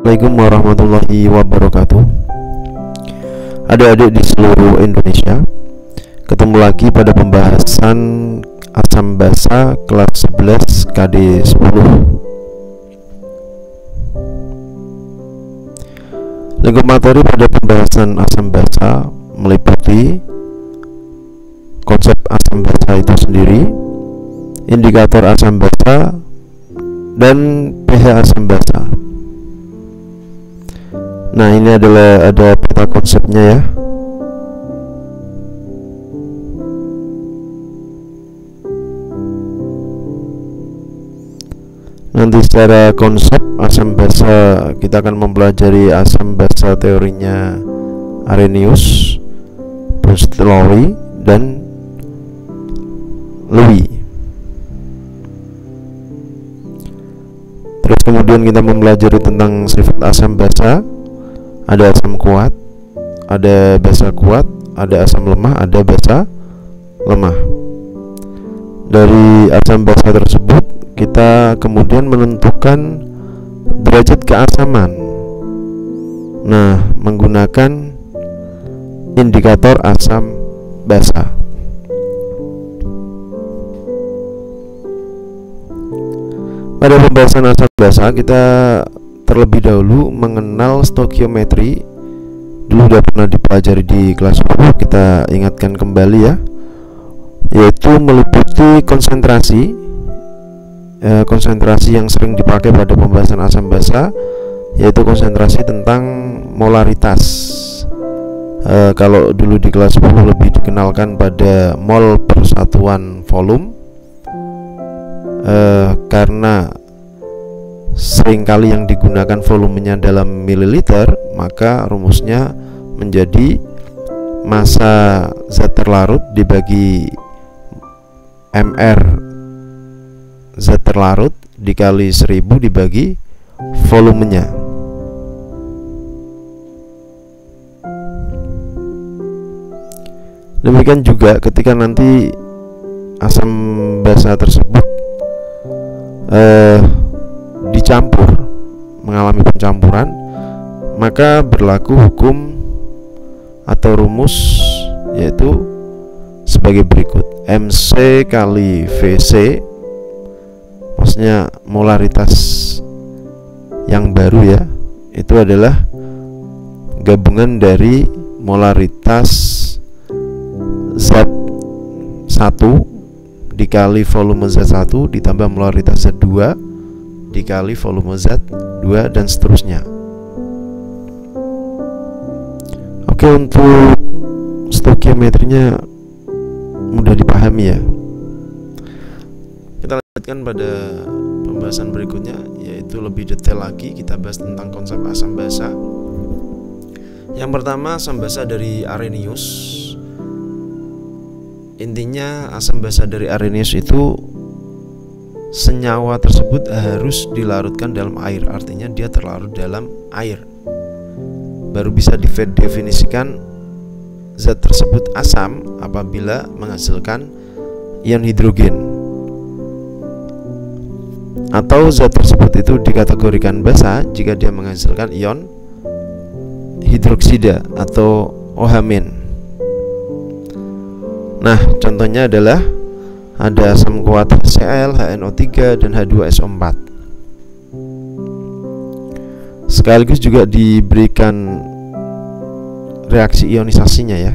Assalamualaikum warahmatullahi wabarakatuh. Adik-adik di seluruh Indonesia, ketemu lagi pada pembahasan asam basa kelas 11 KD 10. Lingkup materi pada pembahasan asam basa meliputi konsep asam basa itu sendiri, indikator asam basa, dan pH asam basa. Nah, ini adalah ada peta konsepnya ya. Nanti secara konsep asam basa kita akan mempelajari asam basa teorinya Arrhenius, Brustolowicz, dan Lewis. Terus kemudian kita mempelajari tentang sifat asam basa. Ada asam kuat, ada basa kuat, ada asam lemah, ada basa lemah. Dari asam basa tersebut kita kemudian menentukan derajat keasaman. Nah, menggunakan indikator asam basa. Pada pembahasan asam basa kita terlebih dahulu mengenal stoikiometri. Dulu sudah pernah dipelajari di kelas 10, kita ingatkan kembali ya, yaitu meliputi konsentrasi yang sering dipakai pada pembahasan asam basa, yaitu konsentrasi tentang molaritas. Kalau dulu di kelas 10 lebih dikenalkan pada mol per satuan volume, karena seringkali yang digunakan volumenya dalam mililiter, maka rumusnya menjadi massa zat terlarut dibagi mR zat terlarut dikali 1000 dibagi volumenya. Demikian juga ketika nanti asam basa tersebut dicampur, mengalami pencampuran, maka berlaku hukum atau rumus, yaitu sebagai berikut: MC kali VC, maksudnya molaritas yang baru ya, itu adalah gabungan dari molaritas zat 1 dikali volume zat 1 ditambah molaritas zat 2 dikali volume zat 2, dan seterusnya. Oke, untuk stoikiometrinya mudah dipahami ya. Kita lanjutkan pada pembahasan berikutnya, yaitu lebih detail lagi kita bahas tentang konsep asam basa. Yang pertama, asam basa dari Arrhenius. Intinya asam basa dari Arrhenius itu senyawa tersebut harus dilarutkan dalam air, artinya dia terlarut dalam air, baru bisa didefinisikan zat tersebut asam apabila menghasilkan ion hidrogen, atau zat tersebut itu dikategorikan basa jika dia menghasilkan ion hidroksida atau OH-. Nah, contohnya adalah ada asam kuat HCl, HNO3, dan H2SO4. Sekaligus juga diberikan reaksi ionisasinya ya.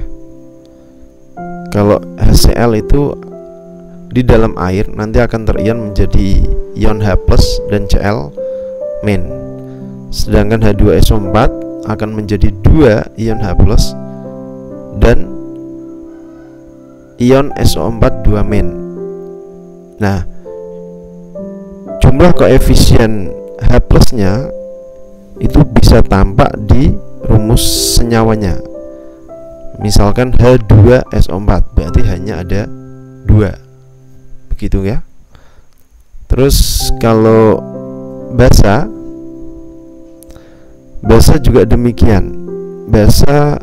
Kalau HCl itu di dalam air nanti akan terion menjadi ion H+ dan Cl-. Sedangkan H2SO4 akan menjadi 2 ion H+ dan ion SO4 2-. Nah, jumlah koefisien H+-nya itu bisa tampak di rumus senyawanya. Misalkan H2SO4 berarti hanya ada 2. Begitu ya. Terus kalau basa juga demikian. Basa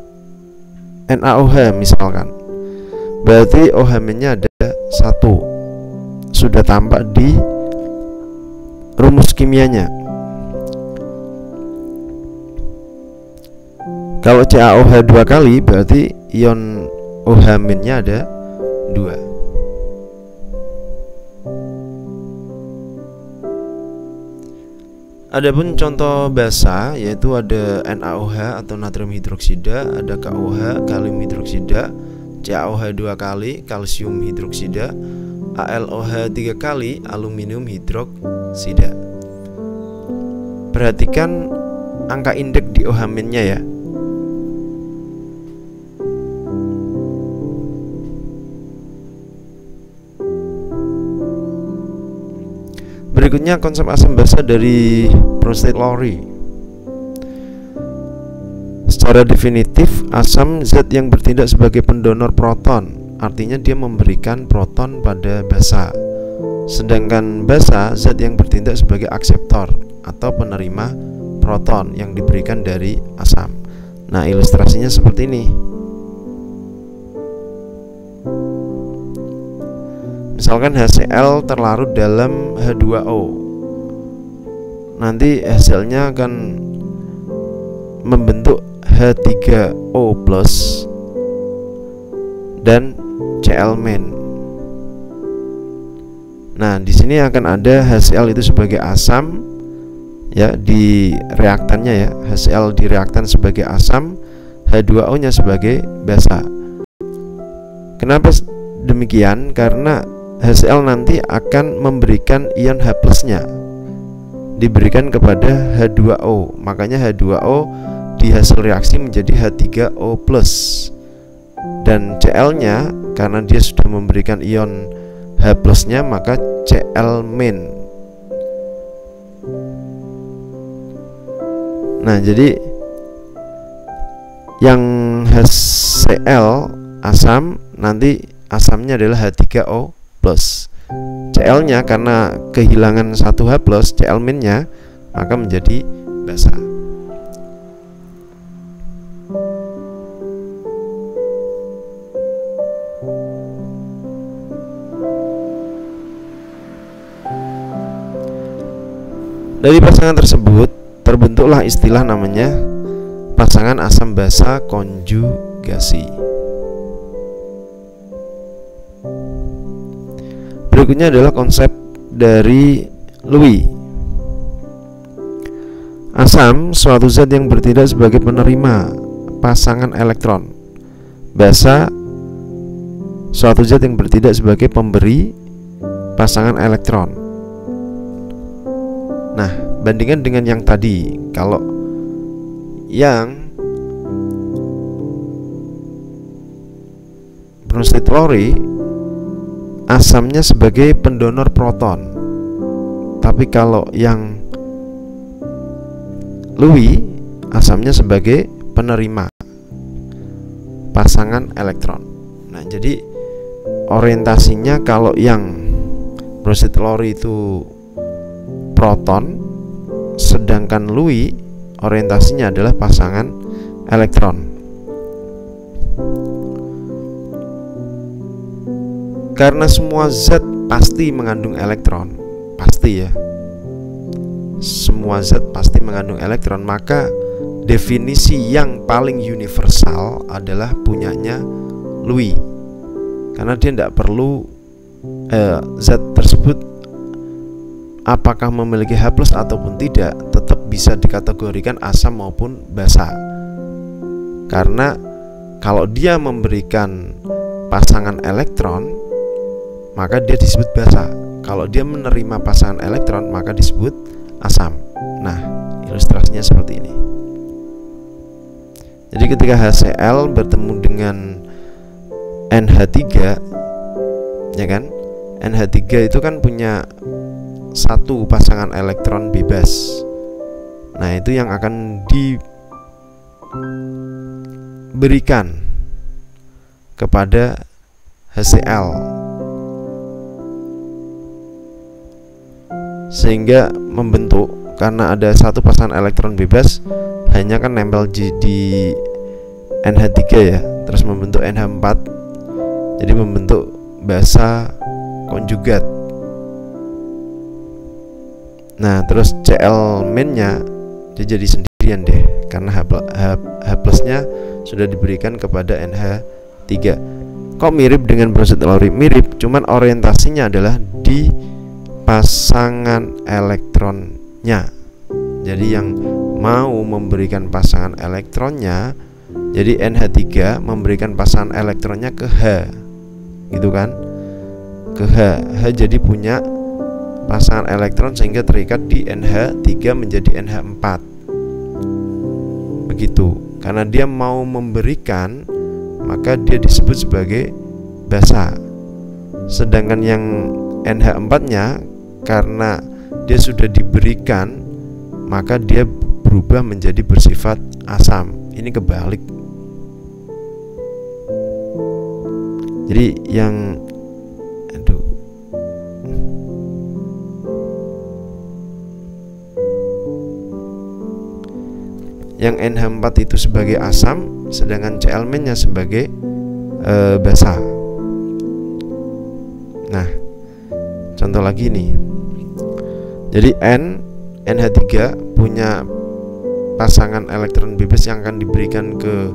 NaOH misalkan, berarti OH-nya ada 1, sudah tampak di rumus kimianya. Kalau CaOH 2 kali berarti ion OH-nya ada 2. Adapun contoh basa yaitu ada NaOH atau natrium hidroksida, ada KOH kalium hidroksida, CaOH 2 kali kalsium hidroksida, AlOH 3 kali aluminium hidroksida. Perhatikan angka indeks di OH-nya ya. Berikutnya konsep asam basa dari Bronsted-Lowry. Secara definitif, asam zat yang bertindak sebagai pendonor proton, artinya dia memberikan proton pada basa. Sedangkan basa zat yang bertindak sebagai akseptor atau penerima proton yang diberikan dari asam. Nah, ilustrasinya seperti ini. Misalkan HCl terlarut dalam H2O, nanti hasilnya akan membentuk H3O+ dan Cl-. Nah, di sini akan ada HCl itu sebagai asam ya di reaktannya ya. HCl di reaktan sebagai asam, H2O-nya sebagai basa. Kenapa demikian? Karena HCl nanti akan memberikan ion H+-nya diberikan kepada H2O. Makanya H2O di hasil reaksi menjadi H3O+. Dan Cl-nya karena dia sudah memberikan ion H+-nya maka Cl-. Nah, jadi yang HCl asam nanti asamnya adalah H3O+. Cl-nya karena kehilangan 1H+, Cl-nya maka menjadi basa. Dari pasangan tersebut terbentuklah istilah namanya pasangan asam basa konjugasi. Berikutnya adalah konsep dari Lewis. Asam suatu zat yang bertindak sebagai penerima pasangan elektron. Basa suatu zat yang bertindak sebagai pemberi pasangan elektron. Nah, bandingkan dengan yang tadi. Kalau yang Bronsted-Lowry asamnya sebagai pendonor proton, tapi kalau yang Lewis asamnya sebagai penerima pasangan elektron. Nah, jadi orientasinya kalau yang Bronsted-Lowry itu proton, sedangkan Lewis orientasinya adalah pasangan elektron. Karena semua zat pasti mengandung elektron, pasti ya. Semua zat pasti mengandung elektron, maka definisi yang paling universal adalah punyanya Lewis. Karena dia tidak perlu zat tersebut apakah memiliki H+ ataupun tidak, tetap bisa dikategorikan asam maupun basa. Karena kalau dia memberikan pasangan elektron maka dia disebut basa. Kalau dia menerima pasangan elektron maka disebut asam. Nah, ilustrasinya seperti ini. Jadi ketika HCl bertemu dengan NH3, ya kan? NH3 itu kan punya satu pasangan elektron bebas. Nah, itu yang akan diberikan kepada HCl, sehingga membentuk, karena ada satu pasangan elektron bebas hanya kan nempel di NH3 ya, terus membentuk NH4, jadi membentuk basa konjugat. Nah, terus Cl- nya dia jadi sendiri sendirian deh, karena H plusnya sudah diberikan kepada NH3. Kok mirip dengan Brownstedt Lowry? Mirip, cuman orientasinya adalah di pasangan elektronnya. Jadi yang mau memberikan pasangan elektronnya, jadi NH3 memberikan pasangan elektronnya ke H, gitu kan, ke H. Jadi punya pasangan elektron sehingga terikat di NH3 menjadi NH4. Begitu. Karena dia mau memberikan, maka dia disebut sebagai basa. Sedangkan yang NH4-nya karena dia sudah diberikan, maka dia berubah menjadi bersifat asam. Ini kebalik. Jadi yang NH4 itu sebagai asam, sedangkan Cl-nya sebagai basa. Nah, contoh lagi nih. Jadi NH3 punya pasangan elektron bebas yang akan diberikan ke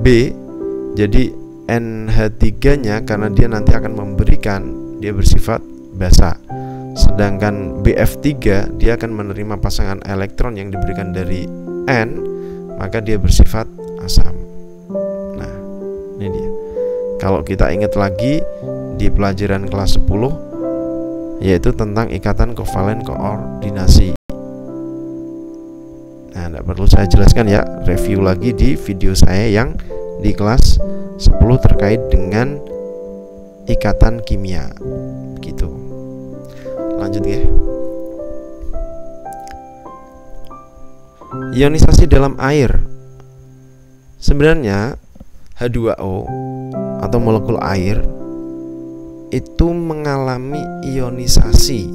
B. Jadi NH3-nya karena dia nanti akan memberikan, dia bersifat basa. Sedangkan BF3 dia akan menerima pasangan elektron yang diberikan dari N, maka dia bersifat asam. Nah, ini dia. Kalau kita ingat lagi di pelajaran kelas 10, yaitu tentang ikatan kovalen koordinasi. Nah, tidak perlu saya jelaskan ya, review lagi di video saya yang di kelas 10 terkait dengan ikatan kimia. Gitu. Lanjut ya. Ionisasi dalam air. Sebenarnya H2O atau molekul air itu mengalami ionisasi,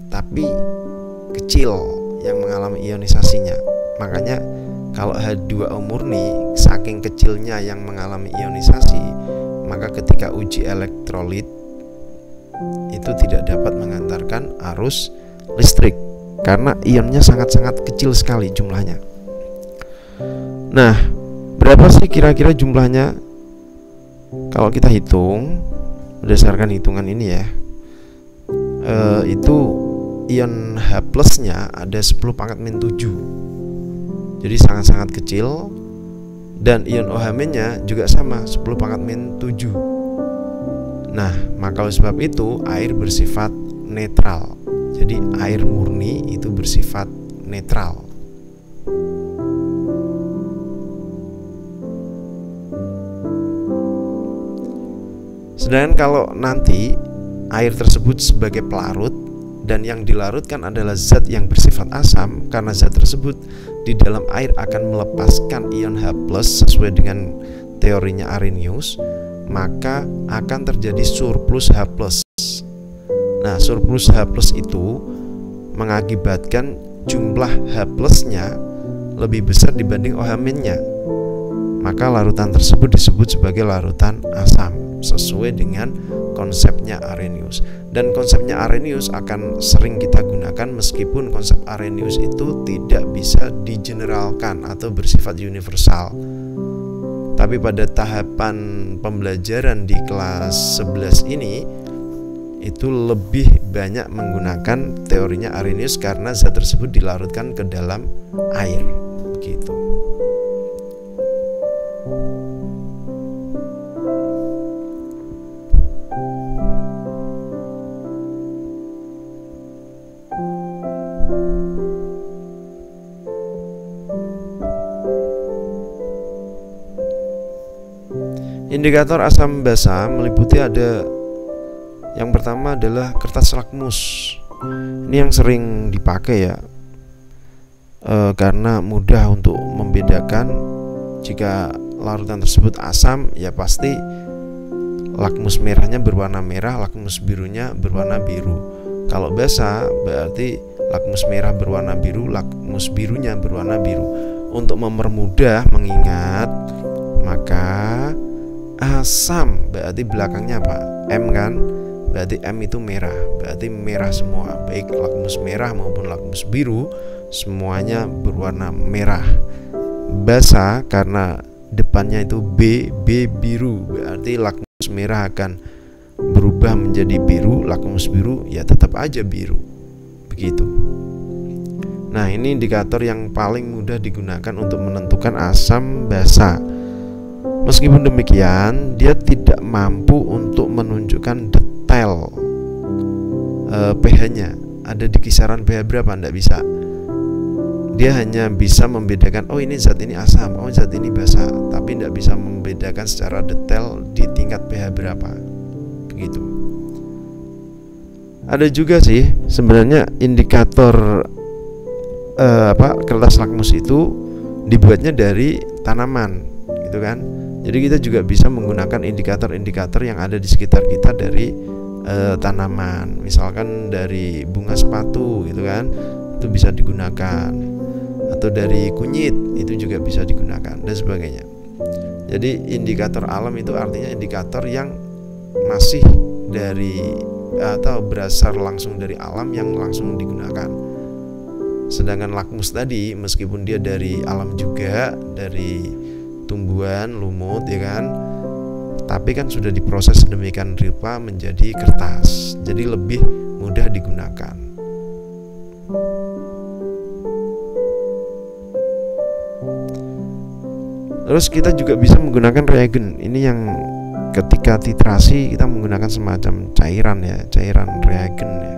tapi kecil yang mengalami ionisasinya. Makanya kalau H2O murni saking kecilnya yang mengalami ionisasi, maka ketika uji elektrolit itu tidak dapat mengantarkan arus listrik karena ionnya sangat-sangat kecil sekali jumlahnya. Nah, berapa sih kira-kira jumlahnya? Kalau kita hitung berdasarkan hitungan ini ya, itu ion H plusnya ada 10⁻⁷. Jadi sangat-sangat kecil. Dan ion OH-nya juga sama, 10⁻⁷. Nah, maka oleh sebab itu air bersifat netral. Jadi air murni itu bersifat netral. Sedangkan kalau nanti air tersebut sebagai pelarut dan yang dilarutkan adalah zat yang bersifat asam, karena zat tersebut di dalam air akan melepaskan ion H+ sesuai dengan teorinya Arrhenius, maka akan terjadi surplus H+. Nah, surplus H+ itu mengakibatkan jumlah H+-nya lebih besar dibanding OH-nya. Maka larutan tersebut disebut sebagai larutan asam sesuai dengan konsepnya Arrhenius. Dan konsepnya Arrhenius akan sering kita gunakan meskipun konsep Arrhenius itu tidak bisa digeneralkan atau bersifat universal. Tapi pada tahapan pembelajaran di kelas 11 ini itu lebih banyak menggunakan teorinya Arrhenius karena zat tersebut dilarutkan ke dalam air gitu. Indikator asam basa meliputi ada yang pertama adalah kertas lakmus. Ini yang sering dipakai ya, karena mudah untuk membedakan jika larutan tersebut asam ya pasti lakmus merahnya berwarna merah, lakmus birunya berwarna biru. Kalau basa berarti lakmus merah berwarna biru, lakmus birunya berwarna biru. Untuk mempermudah mengingat, maka asam berarti belakangnya apa? M kan? Berarti M itu merah, berarti merah semua, baik lakmus merah maupun lakmus biru semuanya berwarna merah. Basa karena depannya itu B biru, berarti lakmus merah akan berubah menjadi biru, lakmus biru ya tetap aja biru. Begitu. Nah, ini indikator yang paling mudah digunakan untuk menentukan asam basa. Meskipun demikian, dia tidak mampu untuk menunjukkan detail pH-nya. Ada di kisaran pH berapa, tidak bisa. Dia hanya bisa membedakan, oh ini zat ini asam, oh zat ini basa, tapi tidak bisa membedakan secara detail di tingkat pH berapa. Begitu. Ada juga sih sebenarnya indikator kertas lakmus itu dibuatnya dari tanaman, gitu kan. Jadi kita juga bisa menggunakan indikator-indikator yang ada di sekitar kita dari tanaman, misalkan dari bunga sepatu, gitu kan, itu bisa digunakan, atau dari kunyit itu juga bisa digunakan dan sebagainya. Jadi indikator alam itu artinya indikator yang masih dari atau berasal langsung dari alam yang langsung digunakan. Sedangkan lakmus tadi meskipun dia dari alam juga, dari tumbuhan, lumut, ya kan, tapi kan sudah diproses sedemikian rupa menjadi kertas, jadi lebih mudah digunakan. Terus kita juga bisa menggunakan reagen. Ini yang ketika titrasi kita menggunakan semacam cairan ya, cairan reagen ya,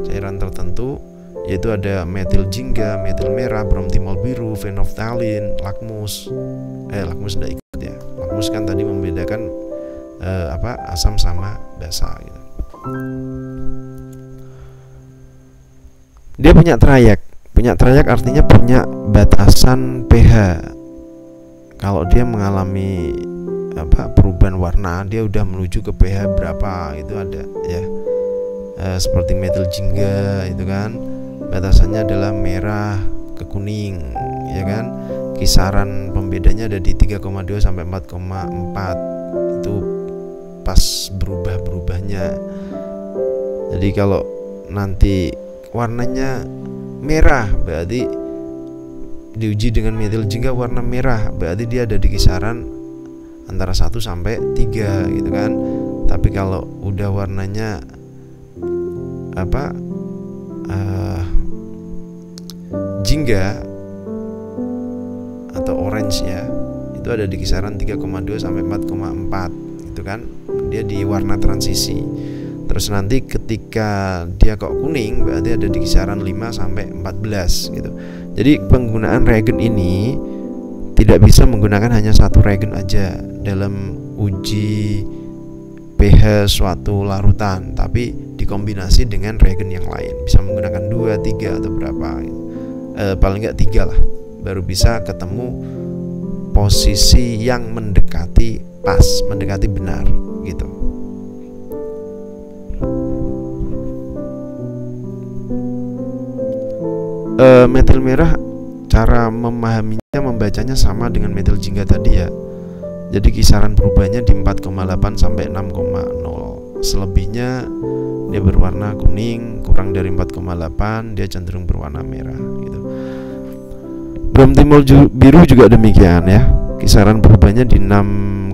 cairan tertentu, yaitu ada metil jingga, metil merah, bromtimol biru, phenolphthalein, lakmus. Lakmus tidak ikut ya. Lakmus kan tadi membedakan asam sama basa gitu. Dia punya trayek. Punya trayek artinya punya batasan pH. Kalau dia mengalami perubahan warna, dia udah menuju ke pH berapa, itu ada ya. Seperti metil jingga itu kan batasannya adalah merah ke kuning, ya kan. Kisaran pembedanya ada di 3,2 sampai 4,4. Itu pas berubah-berubahnya. Jadi kalau nanti warnanya merah, berarti diuji dengan metil jingga warna merah, berarti dia ada di kisaran antara 1 sampai 3 gitu kan. Tapi kalau udah warnanya jingga atau orange ya, itu ada di kisaran 3,2 sampai 4,4 gitu kan. Dia di warna transisi. Terus nanti ketika dia kok kuning, berarti ada di kisaran 5 sampai 14 gitu. Jadi penggunaan reagen ini tidak bisa menggunakan hanya satu reagen aja dalam uji pH suatu larutan, tapi dikombinasi dengan reagen yang lain. Bisa menggunakan 2, 3 atau berapa gitu. Paling nggak 3 lah, baru bisa ketemu posisi yang mendekati pas, mendekati benar gitu. Metil merah, cara memahaminya, membacanya sama dengan metil jingga tadi ya. Jadi kisaran perubahannya di 4,8 sampai 6,0. Selebihnya dia berwarna kuning, kurang dari 4,8 dia cenderung berwarna merah gitu. Bromtimol biru juga demikian ya. Kisaran perubahannya di 6,0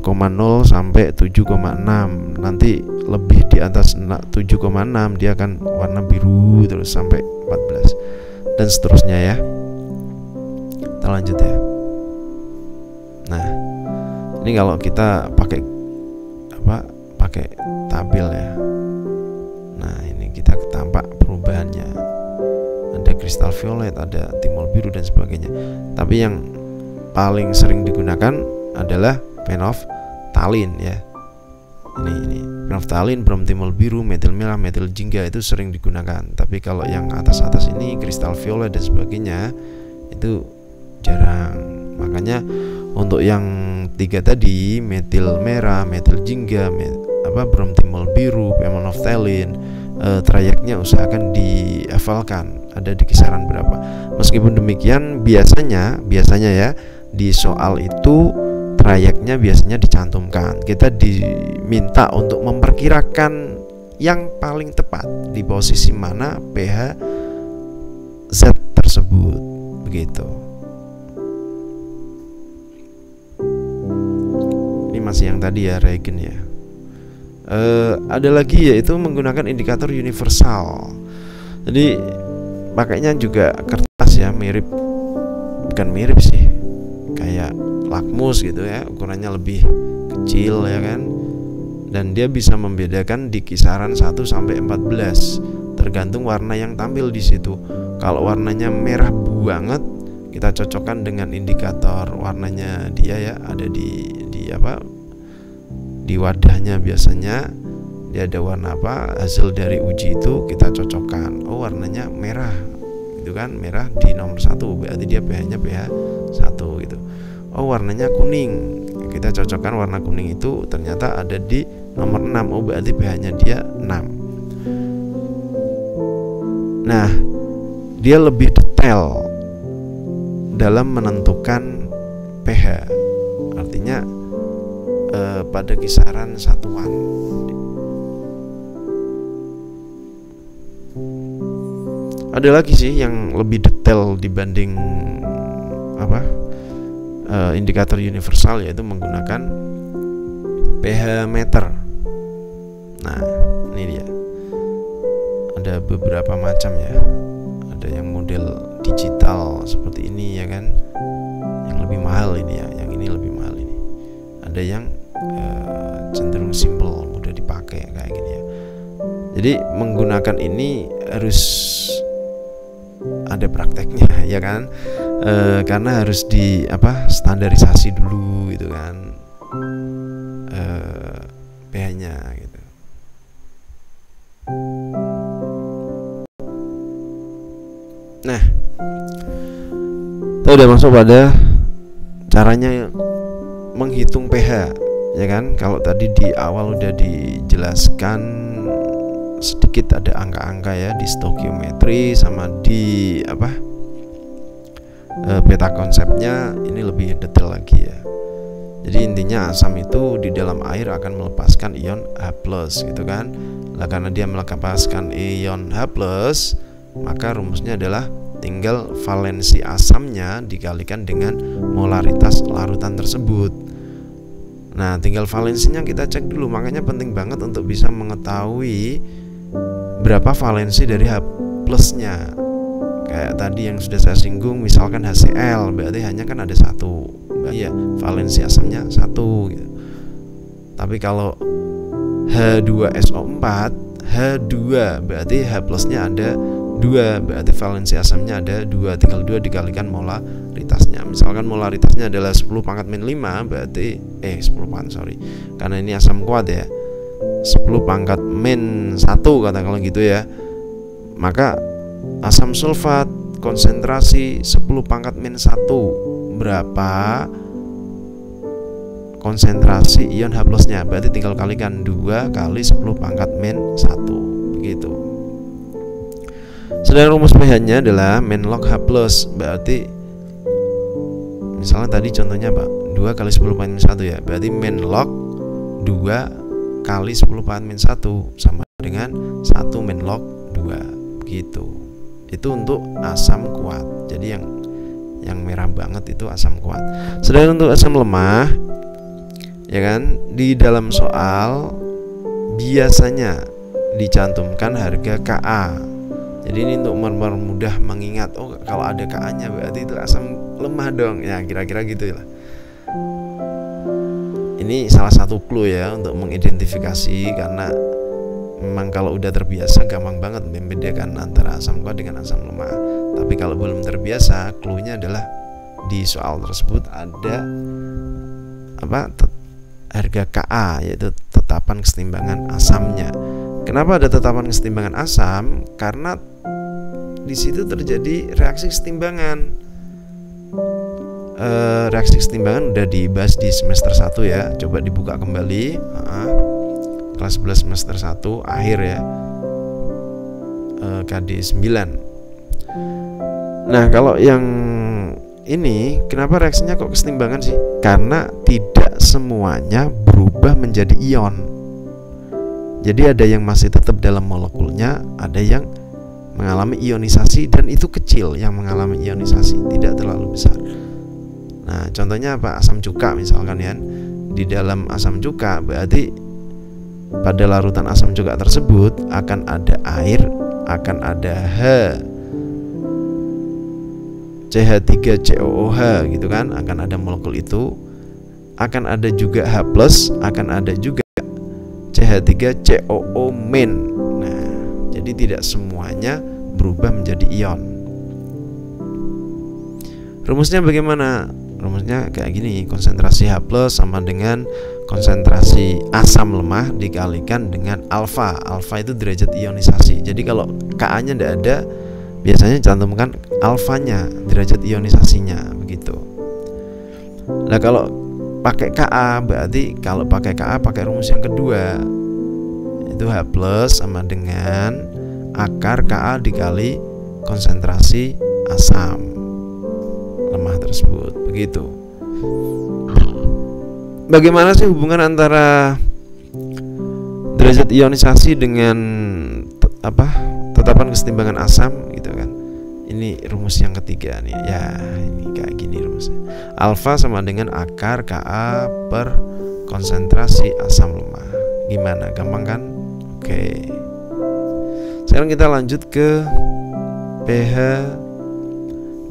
sampai 7,6. Nanti lebih di atas 7,6 dia akan warna biru terus sampai 14 dan seterusnya ya. Kita lanjut ya. Nah, ini kalau kita pakai tabel ya. Nah, ini kita tampak perubahannya. Ada kristal violet, ada timol biru dan sebagainya. Tapi yang paling sering digunakan adalah phenolphthalein ya. Ini phenolphthalein, bromtimol biru, metil merah, metil jingga itu sering digunakan. Tapi kalau yang atas-atas ini kristal violet dan sebagainya itu jarang. Makanya untuk yang 3 tadi, metil merah, metil jingga, bromtimol biru, phenolphthalein, trayeknya usahakan dihafalkan ada di kisaran berapa. Meskipun demikian biasanya ya di soal itu trayeknya biasanya dicantumkan. Kita diminta untuk memperkirakan yang paling tepat di posisi mana pH zat tersebut. Begitu. Ini masih yang tadi ya, reagen ya. Ada lagi yaitu menggunakan indikator universal. Jadi pakainya juga kertas ya, bukan mirip sih, kayak lakmus gitu ya, ukurannya lebih kecil ya kan. Dan dia bisa membedakan di kisaran 1 sampai 14 tergantung warna yang tampil di situ. Kalau warnanya merah banget, kita cocokkan dengan indikator warnanya dia ya, ada di wadahnya. Biasanya dia ada warna apa, hasil dari uji itu kita cocokkan. Oh, warnanya merah gitu kan, merah di nomor 1, berarti dia pH-nya pH 1 gitu. Oh, warnanya kuning, kita cocokkan warna kuning itu ternyata ada di nomor 6. Oh, berarti pH-nya dia 6. Nah, dia lebih detail dalam menentukan pH. Artinya pada kisaran satuan. Ada lagi sih yang lebih detail dibanding indikator universal, yaitu menggunakan pH meter. Nah, ini dia. Ada beberapa macam ya. Ada yang model digital seperti ini ya kan, yang lebih mahal ini ya, yang ini lebih mahal ini. Ada yang cenderung simple, mudah dipakai kayak gini ya. Jadi menggunakan ini harus ada prakteknya ya kan, karena harus standarisasi dulu gitu kan, pH-nya gitu. Nah, kita udah masuk pada caranya menghitung pH ya kan. Kalau tadi di awal udah dijelaskan sedikit, ada angka-angka ya di stoikiometri sama di peta konsepnya. Ini lebih detail lagi ya. Jadi intinya asam itu di dalam air akan melepaskan ion H+ gitu kan. Lah karena dia melepaskan ion H+, maka rumusnya adalah tinggal valensi asamnya dikalikan dengan molaritas larutan tersebut. Nah, tinggal valensinya kita cek dulu. Makanya penting banget untuk bisa mengetahui berapa valensi dari H+-nya. Kayak tadi yang sudah saya singgung, misalkan HCl, berarti hanya kan ada 1. Iya, valensi asamnya 1 gitu. Tapi kalau H2SO4, H2 berarti H+-nya ada 2, berarti valensi asamnya ada 2. Tinggal 2 dikalikan molaritasnya. Misalkan molaritasnya adalah 10⁻⁵, berarti 10 sorry, karena ini asam kuat ya, 10⁻⁻1 katakanlah gitu ya. Maka asam sulfat konsentrasi 10⁻⁻1 berapa konsentrasi ion H+-nya, berarti tinggal kalikan 2 kali 10⁻⁻1 begitu. Sedangkan rumus pH-nya adalah men log H+, berarti misalnya tadi contohnya Pak, 2 kali 10⁻⁻1 ya, berarti men log 2 kali 10⁻⁻1 sama dengan 1 men log 2 begitu. Itu untuk asam kuat. Jadi yang merah banget itu asam kuat. Sedangkan untuk asam lemah ya kan, di dalam soal biasanya dicantumkan harga Ka. Jadi ini untuk mudah mengingat, oh kalau ada Ka-nya berarti itu asam lemah dong. Ya kira-kira gitu lah. Ini salah satu clue ya untuk mengidentifikasi, karena memang kalau udah terbiasa gampang banget membedakan antara asam kuat dengan asam lemah. Tapi kalau belum terbiasa, clue-nya adalah di soal tersebut ada harga Ka, yaitu tetapan kesetimbangan asamnya. Kenapa ada tetapan kesetimbangan asam? Karena di situ terjadi reaksi kesetimbangan. Reaksi kesetimbangan udah dibahas di semester 1 ya. Coba dibuka kembali. Kelas 11 semester 1 akhir ya. KD 9. Nah, kalau yang ini kenapa reaksinya kok kesetimbangan sih? Karena tidak semuanya berubah menjadi ion. Jadi ada yang masih tetap dalam molekulnya, ada yang mengalami ionisasi, dan itu kecil yang mengalami ionisasi, tidak terlalu besar. Nah, contohnya apa? Asam cuka misalkan ya. Di dalam asam cuka berarti pada larutan asam cuka tersebut akan ada air, akan ada CH3COOH gitu kan, akan ada molekul itu, akan ada juga H+, akan ada juga CH3COO-. Nah, jadi tidak semuanya berubah menjadi ion. Rumusnya bagaimana? Rumusnya kayak gini, konsentrasi H+ sama dengan konsentrasi asam lemah dikalikan dengan alfa. Alfa itu derajat ionisasi. Jadi kalau Ka-nya tidak ada, biasanya cantumkan alfanya, derajat ionisasinya, begitu. Nah, kalau pakai Ka, berarti kalau pakai Ka pakai rumus yang kedua, itu H+ sama dengan akar Ka dikali konsentrasi asam lemah tersebut, begitu. Bagaimana sih hubungan antara derajat ionisasi dengan tetapan kesetimbangan asam gitu kan? Ini rumus yang ketiga nih. Ya, ini kayak gini rumusnya. Alfa sama dengan akar Ka per konsentrasi asam lemah. Gimana? Gampang kan? Oke. Sekarang kita lanjut ke pH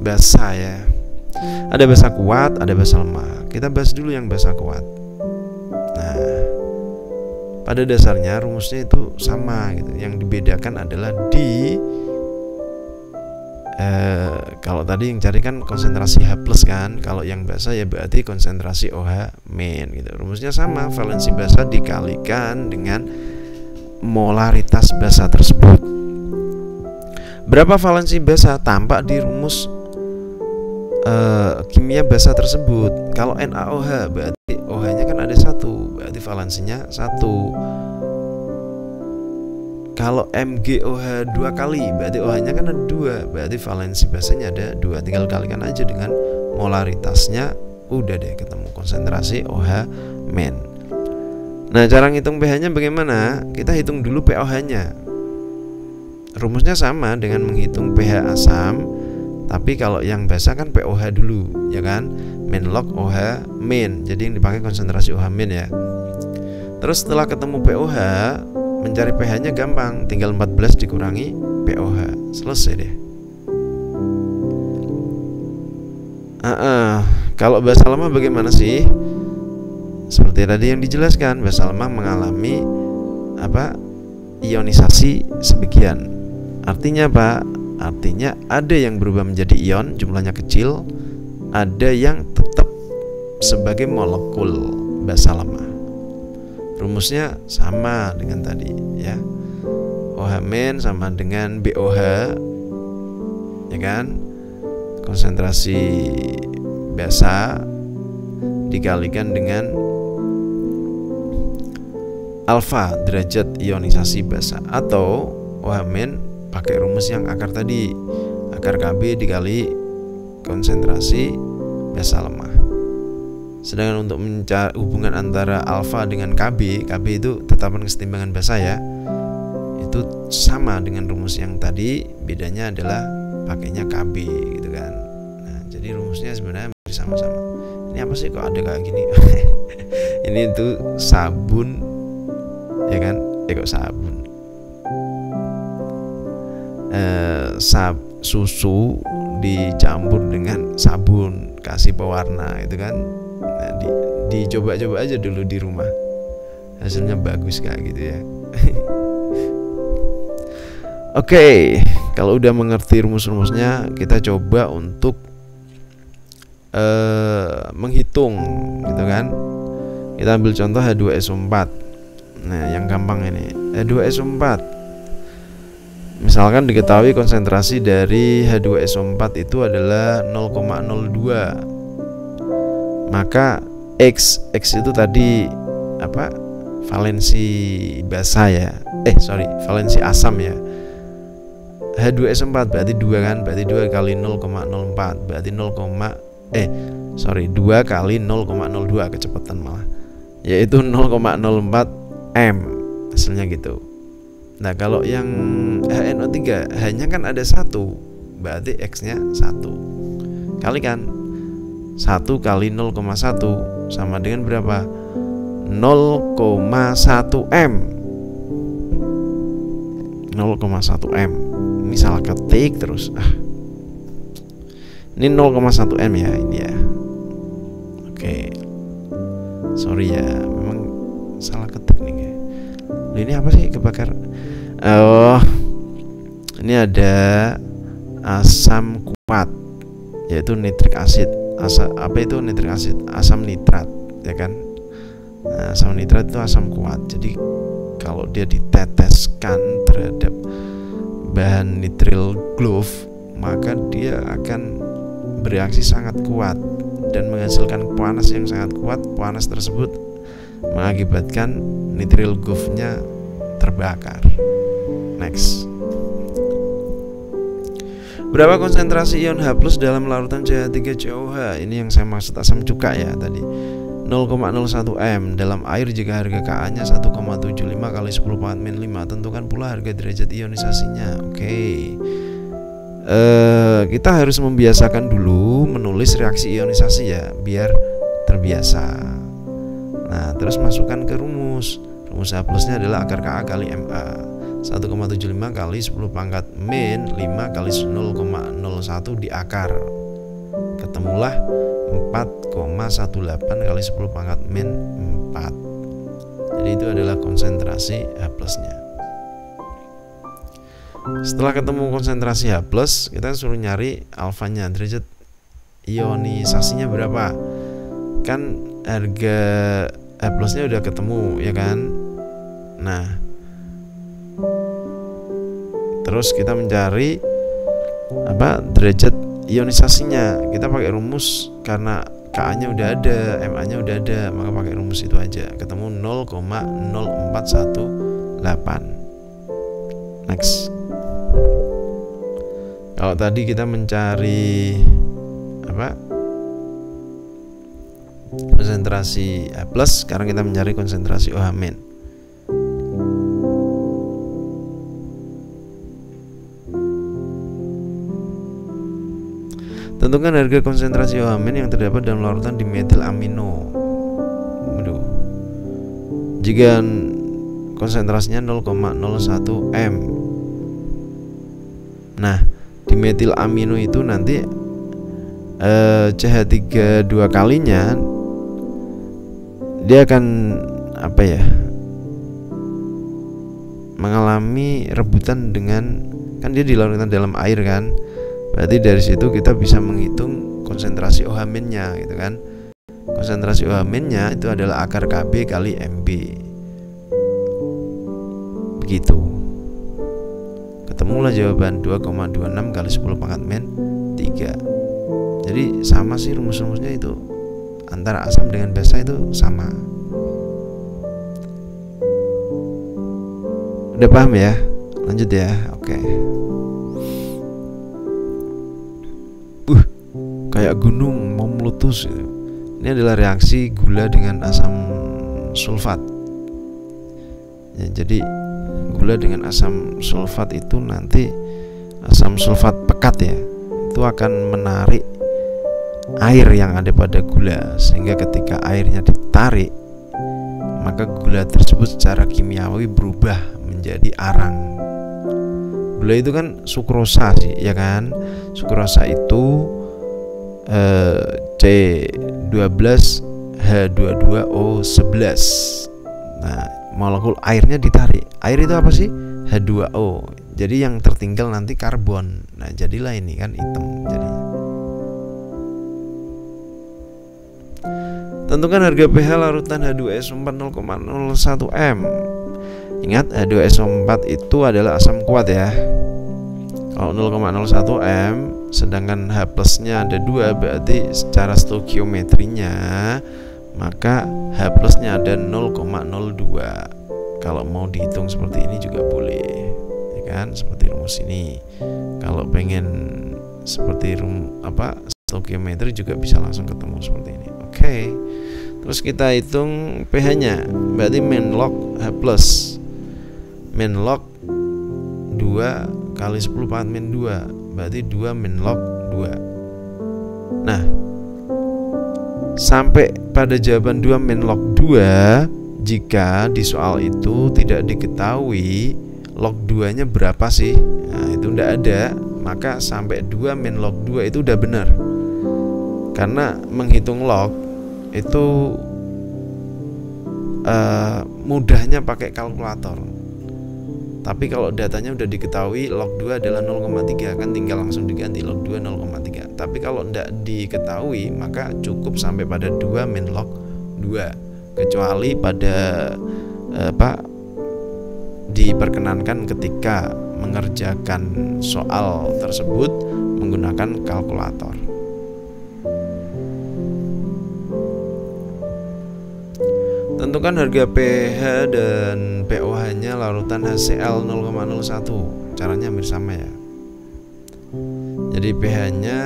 basa ya. Ada basa kuat, ada basa lemah. Kita bahas dulu yang basa kuat. Nah, pada dasarnya rumusnya itu sama gitu. Yang dibedakan adalah di kalau tadi yang cari kan konsentrasi H+ kan, kalau yang basa ya berarti konsentrasi OH- gitu. Rumusnya sama, valensi basa dikalikan dengan molaritas basa tersebut. Berapa valensi basa tampak di rumus kimia basa tersebut. Kalau NaOH berarti OH-nya kan ada 1, berarti valensinya 1. Kalau MgOH 2 kali berarti OH-nya kan ada 2, berarti valensi basanya ada 2. Tinggal kalikan aja dengan molaritasnya, udah deh ketemu konsentrasi OH-. Nah, cara ngitung pH-nya bagaimana? Kita hitung dulu POH-nya. Rumusnya sama dengan menghitung pH asam, tapi kalau yang basa kan POH dulu, ya kan? Log OH-. Jadi yang dipakai konsentrasi OH- ya. Terus setelah ketemu POH, mencari pH-nya gampang, tinggal 14 dikurangi POH. Selesai deh. Kalau basa lemah bagaimana sih? Seperti tadi yang dijelaskan, basa lemah mengalami ionisasi sebagian. Artinya apa? Artinya ada yang berubah menjadi ion, jumlahnya kecil, ada yang tetap sebagai molekul basa lemah. Rumusnya sama dengan tadi ya. OH- sama dengan BOH, ya kan? Konsentrasi basa dikalikan dengan alfa, derajat ionisasi basa, atau OH- pakai rumus yang akar tadi, akar Kb dikali konsentrasi basa lemah. Sedangkan untuk mencari hubungan antara alfa dengan Kb, Kb itu tetapan kesetimbangan basa ya, itu sama dengan rumus yang tadi, bedanya adalah pakainya Kb gitu kan. Nah, jadi rumusnya sebenarnya sama-sama. Ini apa sih kok ada kayak gini? Ini itu sabun, ya kan? Kok sabun? Susu dicampur dengan sabun, kasih pewarna itu kan. Nah, dicoba-coba aja dulu di rumah, hasilnya bagus kayak gitu ya. Oke, kalau udah mengerti rumus-rumusnya, kita coba untuk menghitung gitu kan. Kita ambil contoh H2SO4. Nah, yang gampang ini H2SO4. Misalkan diketahui konsentrasi dari H2SO4 itu adalah 0,02. Maka X itu tadi valensi basa ya. Valensi asam ya. H2SO4 berarti 2 kan? Berarti 2 kali 0,04 berarti 2 kali 0,02 kecepatan malah, yaitu 0,04 M. Hasilnya gitu. Nah kalau yang HNO3 hanya kan ada 1, berarti X nya 1. Kalikan 1 kali 0,1 sama dengan berapa? 0,1 M. 0,1 M. Ini salah ketik terus. Ini 0,1 M ya, ini ya. Oke. Sorry ya, memang salah ketik nih. Ini apa sih kebakar? Oh, ini ada asam kuat, yaitu nitrik acid. Apa itu nitrik acid? Asam nitrat, ya kan? Nah, asam nitrat itu asam kuat. Jadi kalau dia diteteskan terhadap bahan nitril glove, maka dia akan bereaksi sangat kuat dan menghasilkan panas yang sangat kuat. Panas tersebut mengakibatkan nitril glove-nya terbakar. Next. Berapa konsentrasi ion H+ dalam larutan CH3COH? Ini yang saya maksud asam cuka ya tadi. 0,01 M dalam air jika harga Ka-nya 1,75 kali 10⁻⁵. Tentukan pula harga derajat ionisasinya. Oke. Kita harus membiasakan dulu menulis reaksi ionisasi ya, biar terbiasa. Nah, terus masukkan ke rumus. Rumus H+-nya adalah akar Ka kali Ma. 1,75 kali 10⁻⁵ 5 kali 0,01 di akar. Ketemulah 4,18 kali 10⁻⁴ 4. Jadi itu adalah konsentrasi H+-nya. Setelah ketemu konsentrasi H+, kita suruh nyari alfanya, derajat ionisasinya berapa. Kan harga H+-nya udah ketemu ya kan. Nah, terus kita mencari derajat ionisasinya. Kita pakai rumus, karena Ka-nya udah ada, Ma-nya udah ada, maka pakai rumus itu aja. Ketemu 0,0418. Next. Kalau tadi kita mencari konsentrasi H+, sekarang kita mencari konsentrasi OH-. Tentukan harga konsentrasi OH- yang terdapat dalam larutan dimetilamino. Jika konsentrasinya 0,01 M. Nah, dimetilamino itu nanti CH3 dua kalinya dia akan mengalami rebutan dengan, kan dia dilarutkan dalam air kan. Berarti dari situ kita bisa menghitung konsentrasi OH-nya gitu kan. Konsentrasi OH-nya itu adalah akar Kb kali Mb. Begitu. Ketemulah jawaban 2,26 kali 10⁻⁻3. Jadi sama sih rumus-rumusnya itu, antara asam dengan basa itu sama. Udah paham ya? Lanjut ya. Oke. Kayak gunung mau meletus gitu. Ini adalah reaksi gula dengan asam sulfat ya, jadi gula dengan asam sulfat itu nanti asam sulfat pekat ya, itu akan menarik air yang ada pada gula, sehingga ketika airnya ditarik maka gula tersebut secara kimiawi berubah menjadi arang. Gula itu kan sukrosa sih ya kan. Sukrosa itu C12H22O11. Nah, molekul airnya ditarik. Air itu apa sih? H2O. Jadi yang tertinggal nanti karbon. Nah, jadilah ini kan hitam jadinya. Tentukan harga pH larutan H2SO4 0,01 M. Ingat, H2SO4 itu adalah asam kuat ya. Kalau 0,01 M, sedangkan H+-nya ada 2, berarti secara stoikiometrinya maka H+-nya ada 0,02. Kalau mau dihitung seperti ini juga boleh, ya kan? Seperti rumus ini. Kalau pengen seperti stoikiometri juga bisa langsung ketemu seperti ini. Oke. Terus kita hitung pH-nya, berarti min log H+. min log 2 kali 10 pangkat min 2, berarti 2 min log 2. Nah, sampai pada jawaban 2 min log 2 jika di soal itu tidak diketahui log 2 nya berapa sih. Nah, itu tidak ada, maka sampai 2 min log 2 itu udah benar. Karena menghitung log itu mudahnya pakai kalkulator. Tapi kalau datanya udah diketahui log 2 adalah 0,3, kan tinggal langsung diganti log 2 0,3. Tapi kalau tidak diketahui maka cukup sampai pada 2 min log 2. Kecuali pada diperkenankan ketika mengerjakan soal tersebut menggunakan kalkulator. Tentukan harga pH dan pOH-nya larutan HCl 0,01. Caranya hampir sama ya. Jadi pH-nya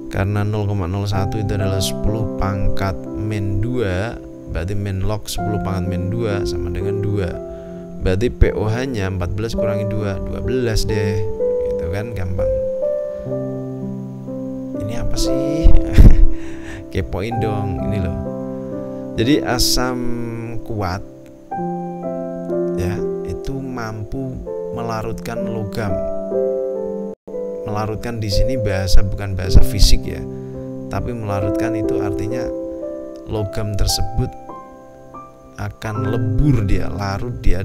karena 0,01 itu adalah 10 pangkat min 2, berarti min log 10 pangkat min 2 sama dengan 2. Berarti pOH-nya 14 kurangi 2, 12 deh. Itu kan gampang. Ini apa sih? Kepoin dong, ini loh. Jadi asam kuat ya itu mampu melarutkan logam. Melarutkan di sini bukan bahasa fisik ya, tapi melarutkan itu artinya logam tersebut akan lebur, dia larut, dia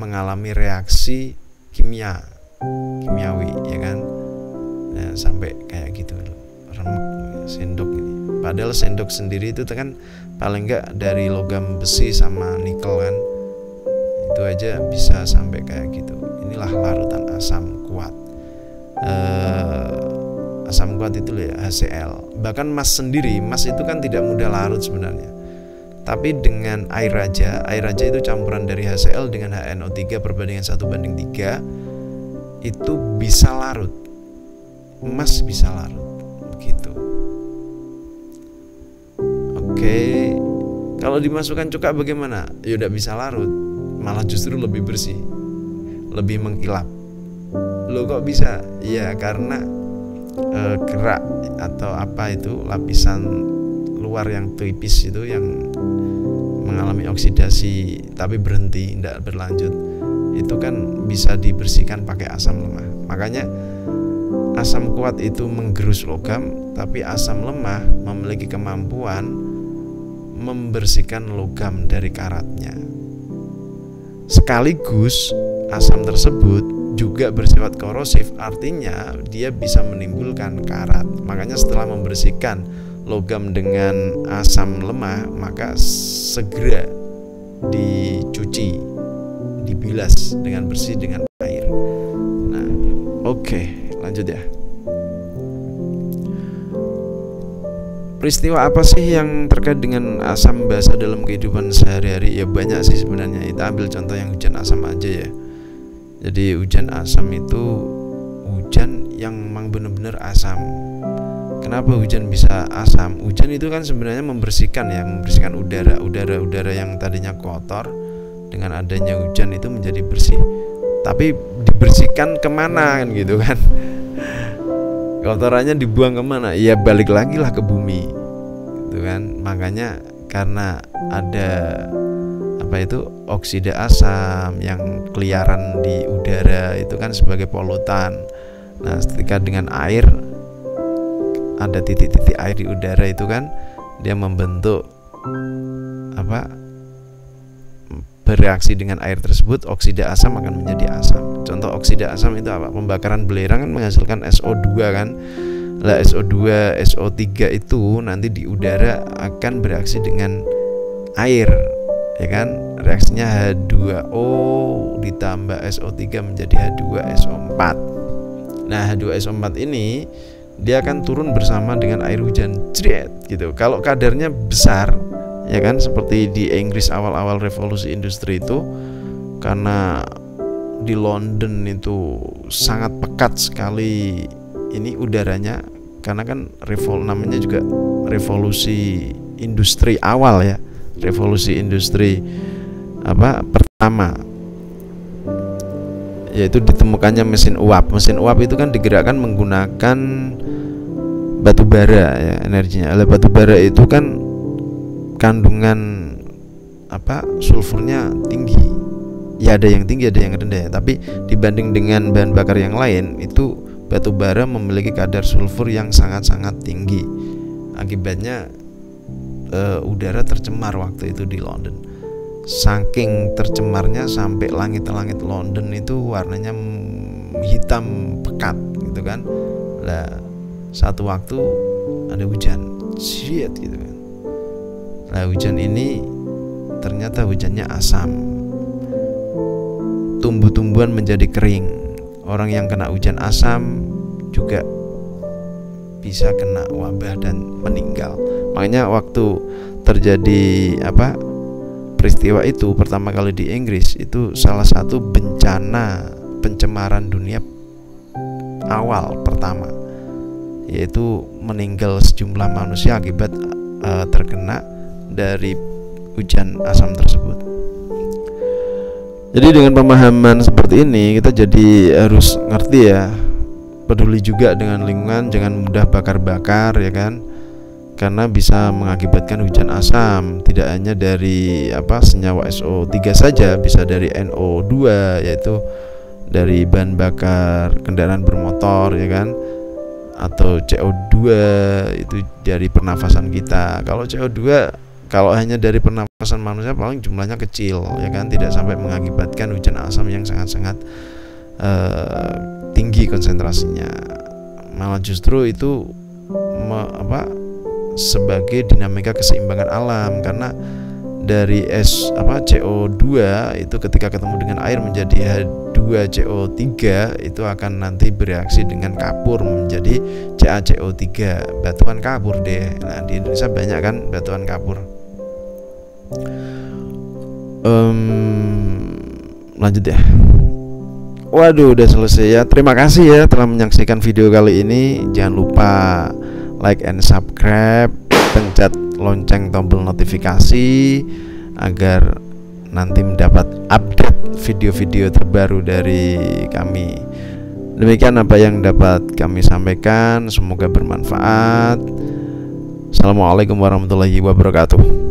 mengalami reaksi kimiawi ya kan. Nah, sampai kayak gitu loh, remek sendok ini. Padahal sendok sendiri itu kan paling enggak dari logam besi sama nikel kan, itu aja bisa sampai kayak gitu. Inilah larutan asam kuat. Asam kuat itu ya HCl. Bahkan mas sendiri, mas itu kan tidak mudah larut sebenarnya. Tapi dengan air aja itu campuran dari HCl dengan HNO3 perbandingan 1:3 itu bisa larut. Emas bisa larut begitu. Oke, kalau dimasukkan cuka bagaimana? Ya udah bisa larut, malah justru lebih bersih, lebih mengkilap. Loh kok bisa? Ya karena kerak atau apa itu lapisan luar yang tipis itu yang mengalami oksidasi tapi berhenti, tidak berlanjut, itu kan bisa dibersihkan pakai asam lemah. Makanya asam kuat itu menggerus logam, tapi asam lemah memiliki kemampuan membersihkan logam dari karatnya. Sekaligus asam tersebut juga bersifat korosif, artinya dia bisa menimbulkan karat. Makanya setelah membersihkan logam dengan asam lemah, maka segera dicuci, dibilas dengan bersih dengan air. Nah, oke, lanjut ya. Peristiwa apa sih yang terkait dengan asam basa dalam kehidupan sehari-hari? Ya banyak sih sebenarnya. Kita ambil contoh yang hujan asam aja ya. Jadi hujan asam itu hujan yang memang benar-benar asam. Kenapa hujan bisa asam? Hujan itu kan sebenarnya membersihkan ya, membersihkan udara yang tadinya kotor, dengan adanya hujan itu menjadi bersih. Tapi dibersihkan kemana kan gitu kan? Kotorannya dibuang kemana? Ya balik lagi lah ke bumi, gitu kan? Makanya karena ada oksida asam yang keliaran di udara itu kan sebagai polutan. Nah, ketika dengan air, ada titik-titik air di udara itu kan dia membentuk bereaksi dengan air tersebut, oksida asam akan menjadi asam. Contoh oksida asam itu apa? Pembakaran belerang kan menghasilkan SO2 kan. Lah SO2, SO3 itu nanti di udara akan bereaksi dengan air, ya kan? Reaksinya H2O ditambah SO3 menjadi H2SO4. Nah, H2SO4 ini dia akan turun bersama dengan air hujan, jret gitu. Kalau kadarnya besar, ya kan, seperti di Inggris awal-awal revolusi industri itu, karena di London itu sangat pekat sekali ini udaranya, karena kan namanya juga revolusi industri awal ya, revolusi industri pertama. yaitu ditemukannya mesin uap. Mesin uap itu kan digerakkan menggunakan batu bara ya energinya. Batu bara itu kan kandungan sulfurnya tinggi. Ya ada yang tinggi, ada yang rendah ya. Tapi dibanding dengan bahan bakar yang lain, itu batu bara memiliki kadar sulfur yang sangat-sangat tinggi. Akibatnya udara tercemar waktu itu di London. Saking tercemarnya sampai langit-langit London itu warnanya hitam pekat gitu kan. Lah satu waktu ada hujan, shit gitu kan. Nah hujan ini ternyata hujannya asam, tumbuh-tumbuhan menjadi kering. Orang yang kena hujan asam juga bisa kena wabah dan meninggal. Makanya waktu terjadi peristiwa itu pertama kali di Inggris, itu salah satu bencana pencemaran dunia awal pertama, yaitu meninggal sejumlah manusia akibat terkena dari hujan asam tersebut. Jadi dengan pemahaman seperti ini kita jadi harus ngerti ya, peduli juga dengan lingkungan, jangan mudah bakar-bakar ya kan, karena bisa mengakibatkan hujan asam. Tidak hanya dari senyawa SO3 saja, bisa dari NO2 yaitu dari bahan bakar kendaraan bermotor ya kan, atau CO2 itu dari pernafasan kita. Kalau CO2 kalau hanya dari pernafasan manusia paling jumlahnya kecil ya kan, tidak sampai mengakibatkan hujan asam yang sangat-sangat tinggi konsentrasinya. Malah justru itu sebagai dinamika keseimbangan alam, karena dari CO2 itu ketika ketemu dengan air menjadi H2CO3 itu akan nanti bereaksi dengan kapur menjadi CaCO3, batuan kapur deh. Nah di Indonesia banyak kan batuan kapur. Lanjut ya. Waduh udah selesai ya. Terima kasih ya telah menyaksikan video kali ini. Jangan lupa like and subscribe, pencet lonceng tombol notifikasi agar nanti mendapat update video-video terbaru dari kami. Demikian apa yang dapat kami sampaikan, semoga bermanfaat. Assalamualaikum warahmatullahi wabarakatuh.